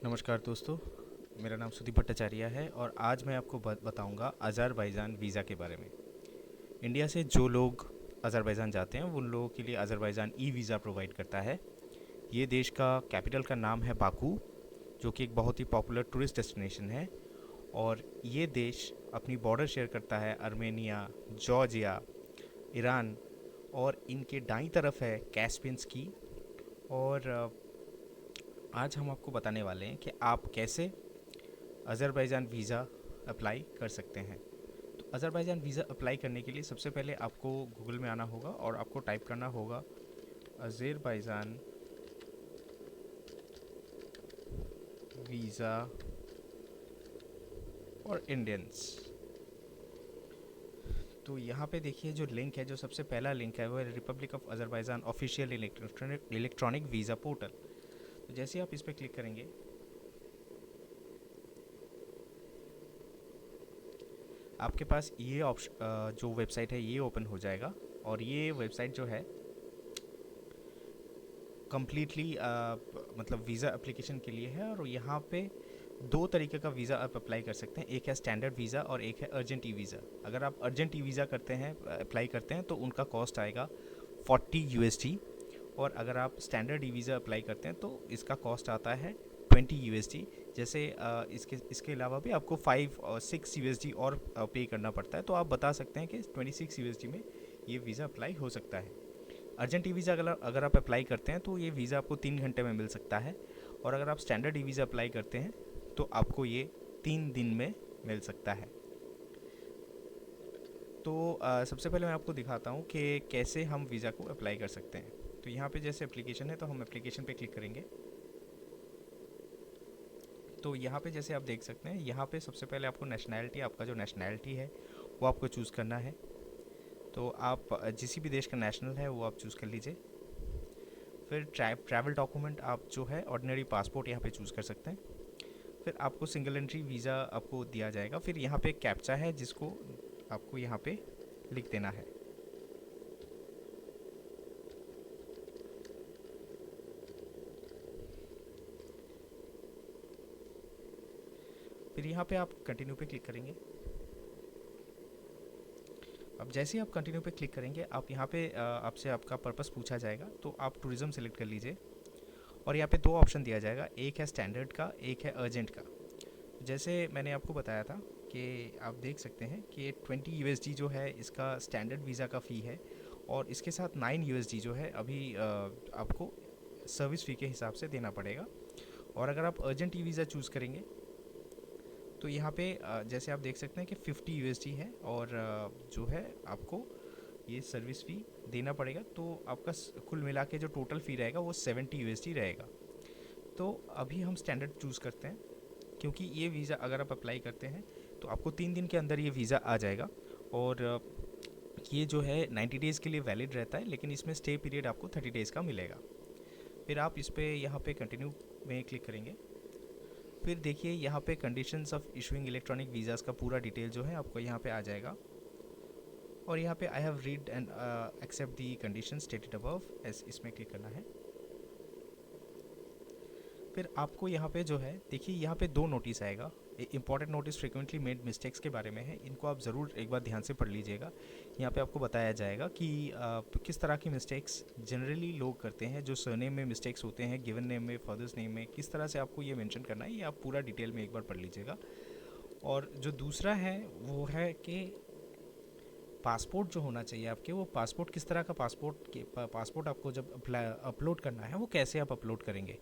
नमस्कार दोस्तों, मेरा नाम सुदीप भट्टाचार्य है और आज मैं आपको बताऊंगा अज़रबैजान वीज़ा के बारे में। इंडिया से जो लोग अज़रबैजान जाते हैं उन लोगों के लिए अज़रबैजान ई वीज़ा प्रोवाइड करता है। ये देश का कैपिटल का नाम है बाकू, जो कि एक बहुत ही पॉपुलर टूरिस्ट डेस्टिनेशन है। और ये देश अपनी बॉर्डर शेयर करता है अर्मेनिया, जॉर्जिया, ईरान और इनके दाईं तरफ है कैस्पियन सी। और आज हम आपको बताने वाले हैं कि आप कैसे अज़रबैजान वीज़ा अप्लाई कर सकते हैं। तो अज़रबैजान वीज़ा अप्लाई करने के लिए सबसे पहले आपको गूगल में आना होगा और आपको टाइप करना होगा अज़रबैजान वीज़ा और इंडियंस। तो यहाँ पे देखिए जो लिंक है, जो सबसे पहला लिंक है वो है Republic of Azerbaijan official electronic visa portal. तो जैसे आप इस पर क्लिक करेंगे, आपके पास ये ऑप्शन जो वेबसाइट है ये ओपन हो जाएगा। और ये वेबसाइट जो है कम्प्लीटली मतलब वीज़ा एप्लीकेशन के लिए है। और यहाँ पे दो तरीके का वीज़ा आप अप्लाई कर सकते हैं, एक है स्टैंडर्ड वीज़ा और एक है अर्जेंट ई वीज़ा। अगर आप अर्जेंट ई वीज़ा करते हैं, अप्लाई करते हैं, तो उनका कॉस्ट आएगा 40 USD। और अगर आप स्टैंडर्ड ई वीज़ा अप्लाई करते हैं तो इसका कॉस्ट आता है 20 USD। जैसे इसके इसके अलावा भी आपको 5 और 6 USD और पे करना पड़ता है। तो आप बता सकते हैं कि 26 USD में ये वीज़ा अप्लाई हो सकता है। अर्जेंट ई वीज़ा अगर आप अप्लाई करते हैं तो ये वीज़ा आपको 3 घंटे में मिल सकता है। और अगर आप स्टैंडर्ड ई वीज़ा अप्लाई करते हैं तो आपको ये 3 दिन में मिल सकता है। तो सबसे पहले मैं आपको दिखाता हूँ कि कैसे हम वीज़ा को अप्लाई कर सकते हैं। तो यहाँ पे जैसे एप्लीकेशन है तो हम एप्लीकेशन पे क्लिक करेंगे। तो यहाँ पे जैसे आप देख सकते हैं, यहाँ पे सबसे पहले आपको नेशनैलिटी, आपका जो नेशनैलिटी है वो आपको चूज़ करना है। तो आप जिस भी देश का नेशनल है वो आप चूज़ कर लीजिए। फिर ट्रैवल डॉक्यूमेंट आप जो है ऑर्डिनरी पासपोर्ट यहाँ पे चूज़ कर सकते हैं। फिर आपको सिंगल एंट्री वीज़ा आपको दिया जाएगा। फिर यहाँ पे एक कैप्चा है जिसको आपको यहाँ पे लिख देना है। फिर यहाँ पे आप कंटिन्यू पे क्लिक करेंगे। अब जैसे ही आप कंटिन्यू पे क्लिक करेंगे, आप यहाँ पे आपसे आपका पर्पस पूछा जाएगा, तो आप टूरिज़्म सेलेक्ट कर लीजिए। और यहाँ पे दो ऑप्शन दिया जाएगा, एक है स्टैंडर्ड का, एक है अर्जेंट का। जैसे मैंने आपको बताया था कि आप देख सकते हैं कि 20 USD जो है इसका स्टैंडर्ड वीज़ा का फ़ी है। और इसके साथ 9 USD जो है अभी आपको सर्विस फ़ी के हिसाब से देना पड़ेगा। और अगर आप अर्जेंट ई वीज़ा चूज़ करेंगे तो यहाँ पे जैसे आप देख सकते हैं कि 50 USD है। और जो है आपको ये सर्विस फ़ी देना पड़ेगा। तो आपका कुल मिला के जो टोटल फ़ी रहेगा वो 70 USD रहेगा। तो अभी हम स्टैंडर्ड चूज़ करते हैं, क्योंकि ये वीज़ा अगर आप अप्लाई करते हैं तो आपको 3 दिन के अंदर ये वीज़ा आ जाएगा। और ये जो है 90 डेज़ के लिए वैलिड रहता है, लेकिन इसमें स्टे पीरियड आपको 30 डेज़ का मिलेगा। फिर आप इस पर यहाँ पे कंटिन्यू में क्लिक करेंगे। फिर देखिए यहाँ पे conditions of issuing electronic visas का पूरा डिटेल जो है आपको यहाँ पे आ जाएगा। और यहाँ पे I have read and accept the condition stated above, इसमें क्लिक करना है। फिर आपको यहाँ पे जो है देखिए यहाँ पे दो नोटिस आएगा। Important notice frequently made mistakes के बारे में है, इनको आप ज़रूर एक बार ध्यान से पढ़ लीजिएगा। यहाँ पे आपको बताया जाएगा कि किस तरह की मिस्टेक्स जनरली लोग करते हैं। जो सरनेम में मिस्टेक्स होते हैं, गिवन नेम में, फादर्स नेम में, किस तरह से आपको ये मेंशन करना है, ये आप पूरा डिटेल में एक बार पढ़ लीजिएगा। और जो दूसरा है वो है कि पासपोर्ट जो होना चाहिए आपके, वो पासपोर्ट किस तरह का पासपोर्ट आपको जब अपलोड करना है वो कैसे आप अपलोड करेंगे।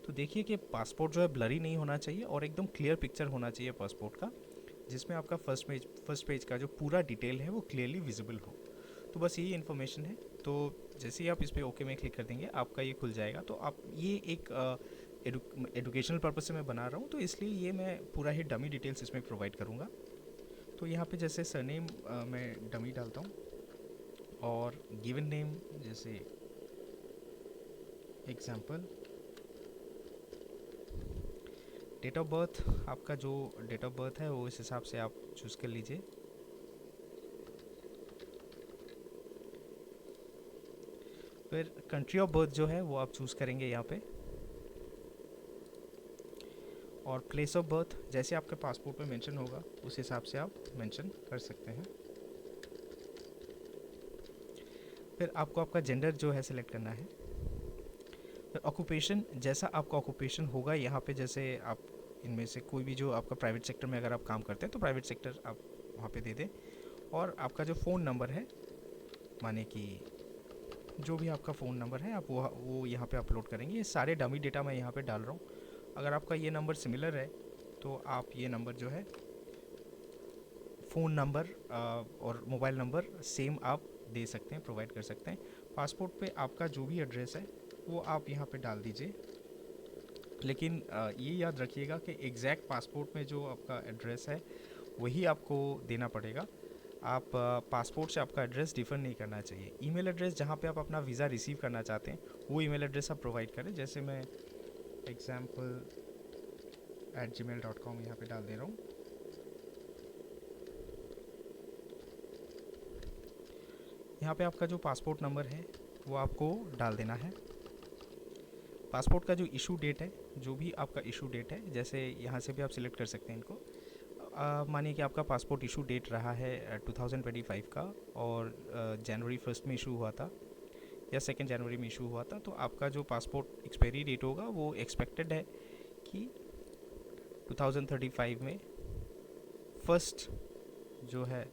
तो देखिए कि पासपोर्ट जो है ब्लरी नहीं होना चाहिए और एकदम क्लियर पिक्चर होना चाहिए पासपोर्ट का, जिसमें आपका फर्स्ट पेज का जो पूरा डिटेल है वो क्लियरली विजिबल हो। तो बस यही इन्फॉर्मेशन है। तो जैसे ही आप इस पर ओके में क्लिक कर देंगे, आपका ये खुल जाएगा। तो आप ये एक एडुकेशनल पर्पज से मैं बना रहा हूँ, तो इसलिए ये मैं पूरा ही डमी डिटेल्स इसमें प्रोवाइड करूँगा। तो यहाँ पे जैसे सरनेम मैं डमी डालता हूँ, और गिवन नेम जैसे एग्जांपल, डेट ऑफ बर्थ, आपका जो डेट ऑफ बर्थ है वो इस हिसाब से आप चूज़ कर लीजिए। फिर कंट्री ऑफ बर्थ जो है वो आप चूज़ करेंगे यहाँ पे। और प्लेस ऑफ बर्थ जैसे आपके पासपोर्ट पे मेंशन होगा उस हिसाब से आप मेंशन कर सकते हैं। फिर आपको आपका जेंडर जो है सिलेक्ट करना है। फिर ऑक्यूपेशन, जैसा आपका ऑक्यूपेशन होगा यहाँ पे, जैसे आप इनमें से कोई भी जो आपका प्राइवेट सेक्टर में अगर आप काम करते हैं तो प्राइवेट सेक्टर आप वहाँ पे दे दें। और आपका जो फ़ोन नंबर है, माने कि जो भी आपका फ़ोन नंबर है आप वो यहाँ पे अपलोड करेंगे। ये सारे डमी डेटा मैं यहाँ पे डाल रहा हूँ। अगर आपका ये नंबर सिमिलर है तो आप ये नंबर जो है फ़ोन नंबर और मोबाइल नंबर सेम आप दे सकते हैं, प्रोवाइड कर सकते हैं। पासपोर्ट पे आपका जो भी एड्रेस है वो आप यहाँ पे डाल दीजिए, लेकिन ये याद रखिएगा कि एग्जैक्ट पासपोर्ट में जो आपका एड्रेस है वही आपको देना पड़ेगा। आप पासपोर्ट से आपका एड्रेस डिफर नहीं करना चाहिए। ईमेल एड्रेस जहाँ पे आप अपना वीज़ा रिसीव करना चाहते हैं वो ईमेल एड्रेस आप प्रोवाइड करें। जैसे मैं example@gmail.com यहाँ पे डाल दे रहा हूँ। यहाँ पे आपका जो पासपोर्ट नंबर है वो आपको डाल देना है। पासपोर्ट का जो इशू डेट है, जो भी आपका इशू डेट है, जैसे यहाँ से भी आप सिलेक्ट कर सकते हैं इनको। मानिए कि आपका पासपोर्ट इशू डेट रहा है 2025 का और जनवरी 1 में इशू हुआ था या 2 जनवरी में इशू हुआ था, तो आपका जो पासपोर्ट एक्सपायरी डेट होगा वो एक्सपेक्टेड है कि 2035 में 1 जो है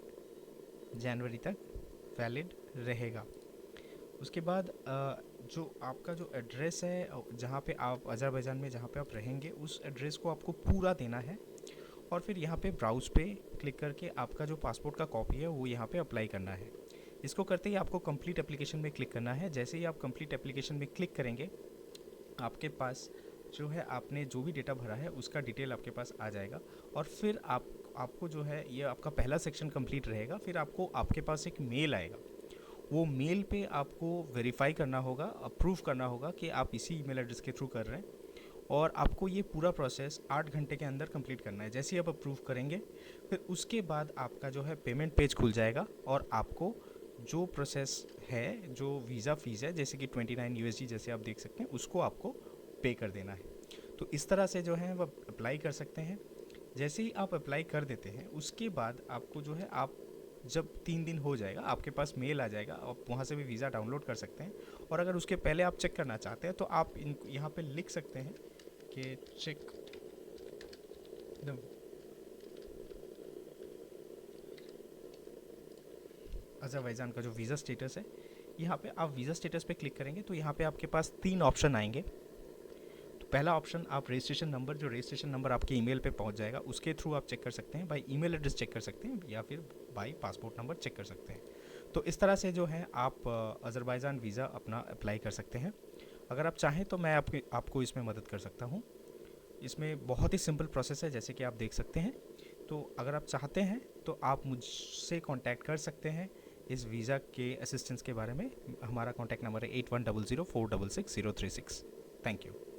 जनवरी तक वैलिड रहेगा। उसके बाद जो आपका जो एड्रेस है जहाँ पे आप अज़रबैजान में जहाँ पे आप रहेंगे उस एड्रेस को आपको पूरा देना है। और फिर यहाँ पे ब्राउज़ पे क्लिक करके आपका जो पासपोर्ट का कॉपी है वो यहाँ पे अप्लाई करना है। इसको करते ही आपको कंप्लीट एप्लीकेशन में क्लिक करना है। जैसे ही आप कंप्लीट एप्लीकेशन में क्लिक करेंगे आपके पास जो है आपने जो भी डेटा भरा है उसका डिटेल आपके पास आ जाएगा। और फिर आपको जो है ये आपका पहला सेक्शन कंप्लीट रहेगा। फिर आपके पास एक मेल आएगा। वो मेल पे आपको वेरीफाई करना होगा, अप्रूव करना होगा कि आप इसी ईमेल एड्रेस के थ्रू कर रहे हैं। और आपको ये पूरा प्रोसेस 8 घंटे के अंदर कंप्लीट करना है। जैसे ही आप अप्रूव करेंगे फिर उसके बाद आपका जो है पेमेंट पेज खुल जाएगा और आपको जो प्रोसेस है, जो वीज़ा फ़ीस है जैसे कि 29 USD जैसे आप देख सकते हैं, उसको आपको पे कर देना है। तो इस तरह से जो है वह अप्लाई कर सकते हैं। जैसे ही आप अप्लाई कर देते हैं उसके बाद आपको जो है, आप जब 3 दिन हो जाएगा आपके पास मेल आ जाएगा, आप वहाँ से भी वीज़ा डाउनलोड कर सकते हैं। और अगर उसके पहले आप चेक करना चाहते हैं तो आप यहाँ पे लिख सकते हैं कि चेक द अज़रबैजान का जो वीज़ा स्टेटस है। यहाँ पे आप वीज़ा स्टेटस पे क्लिक करेंगे तो यहाँ पे आपके पास 3 ऑप्शन आएंगे। तो पहला ऑप्शन, आप रजिस्ट्रेशन नंबर, जो रजिस्ट्रेशन नंबर आपके ईमेल पे पहुँच जाएगा उसके थ्रू आप चेक कर सकते हैं, बाई ईमेल एड्रेस चेक कर सकते हैं या फिर बाई पासपोर्ट नंबर चेक कर सकते हैं। तो इस तरह से जो है आप अज़रबैजान वीज़ा अपना अप्लाई कर सकते हैं। अगर आप चाहें तो मैं आपको इसमें मदद कर सकता हूँ। इसमें बहुत ही सिंपल प्रोसेस है जैसे कि आप देख सकते हैं। तो अगर आप चाहते हैं तो आप मुझसे कांटेक्ट कर सकते हैं इस वीज़ा के असिस्टेंस के बारे में। हमारा कांटेक्ट नंबर है 8100466036। Thank you.